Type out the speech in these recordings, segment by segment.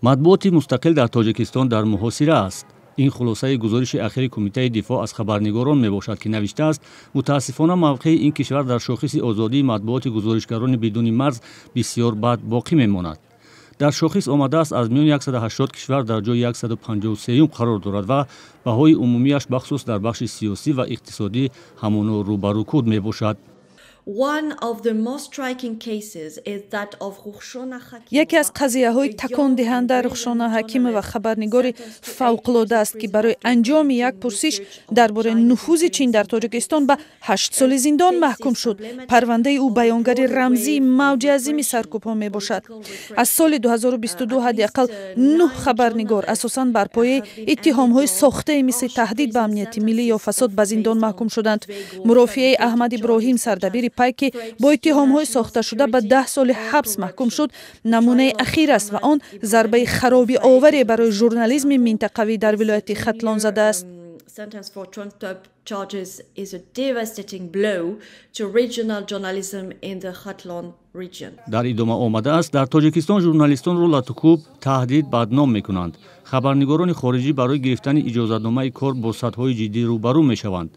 матбуоти мустақил дар тоҷикистон дар муҳосира аст. ин хулосаи гузориши ахири Кумитаи дифоъ аз хабарнигорон мебошад, ки навиштааст: мутаассифона мавқеи ин кишвар дар шохиси озодии матбуоти гузоришгарони бидуни марз бисёр бад боқӣ мемонад. дар шохис омадааст аз миёни 180 кишвар дар ҷои 153 қарор дорад ва баҳои умумиаш бахусус дар бахши сиёсӣ ва иқтисодӣ ҳамоно рӯбарӯкуд мебошад. яке аз қазияҳои такондиҳанда Рухшона Ҳакимова хабарнигори фавқулода аст, ки барои анҷоми як пурсиш дар бораи нуфузи Чин дар Тоҷикистон ба 8 соли зиндон маҳкум шуд. Парвандаи ӯ баёнгари рамзии мавҷи азими саркӯбҳо мебошад. аз соли 2022 ҳадиақал 9 хабарнигор асосан бар пояи иттиҳомҳои сохтаи мисли таҳдид ба амнияти миллӣ ё фасод ба зиндон маҳкум шуданд. мурофиаи Аҳмад Иброҳим, сардабири пай, ки бо иттиҳомҳои сохташуда ба 10 соли ҳабс маҳкум шуд, намунаи ахир аст ва он зарбаи харобиоваре барои журнализми минтақавӣ дар вилояти Хатлон задааст. дар идома омадааст, дар Тоҷикистон журналистонро латукуб, таҳдид, бадном мекунанд. хабарнигорони хориҷӣ барои гирифтани иҷозатномаи кор бо садҳои ҷиддӣ рӯбарӯ мешаванд.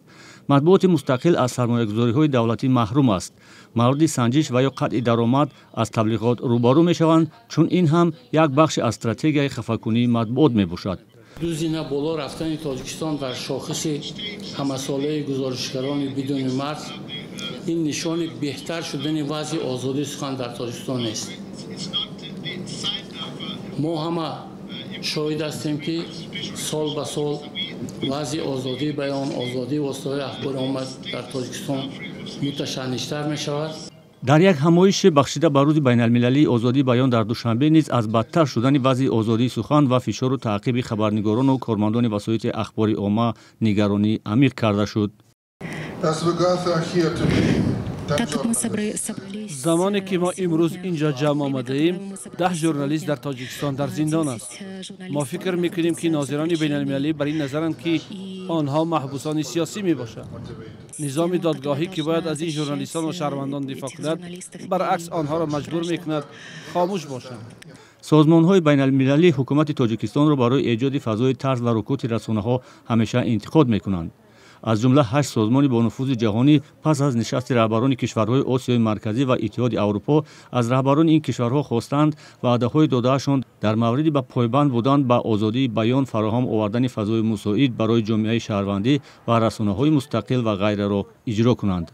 матбуоти мустақил аз сармоягузориҳои давлатӣ маҳрум аст. мавриди санҷиш ва ё қатъи даромад аз таблиғот рӯбарӯ мешаванд, чун ин ҳам як бахши аз стратегияи хафакунии матбуот мебошад. дузина боло рафтани Тоҷикистон дар шохиси ҳамасолаи гузоришгарони бидуни марз ин нишони беҳтар шудани вазъи озодии сухан дар Тоҷикистон нест. мо ҳама шоҳид ҳастем, ки сол ба сол вазъи озодии баён, озодии воситаҳои ахбори омад дар Тоҷикистон муташаннижтар мешавад. дар як ҳамоиши бахшида ба рӯзи байналмилалии озодии баён дар душанбе низ аз бадтар шудани вазъи озодии сухан ва фишору таъқиби хабарнигорону кормандони васоити ахбори omma нигаронӣ амиқ карда шуд. замоне ки мо имрӯз инҷо ҷамъ омадаем, 10 журналист дар Тоҷикистон дар зиндон аст. мо фикр мекунем, ки нозирони байналмилалӣ бар ин назаранд, ки онҳо маҳбусони сиёсӣ мебошанд. низоми додгоҳӣ, ки бояд аз ин журналистон ва шаҳрвандон дифоъ кунад, баръакс онҳоро маҷбур мекунад хомӯш бошанд. созмонҳои байналмилалӣ ҳукумати Тоҷикистонро барои эҷоди фазои тарс ва рукути расонаҳо ҳамеша интиқод мекунанд. аз ҷумла 8 созмони бо нуфузи ҷаҳонӣ пас аз нишасти раҳбарони кишварҳои Осиёи Марказӣ ва Иттиҳоди Аврупо аз раҳбарони ин кишварҳо хостанд ваъдаҳои додаашон дар мавриди ба пойбанд будан ба озодии баён фароҳам овардани фазои мусоид барои ҷомеаи шаҳрвандӣ ва расонаҳои мустақил ва ғайраро иҷро кунанд.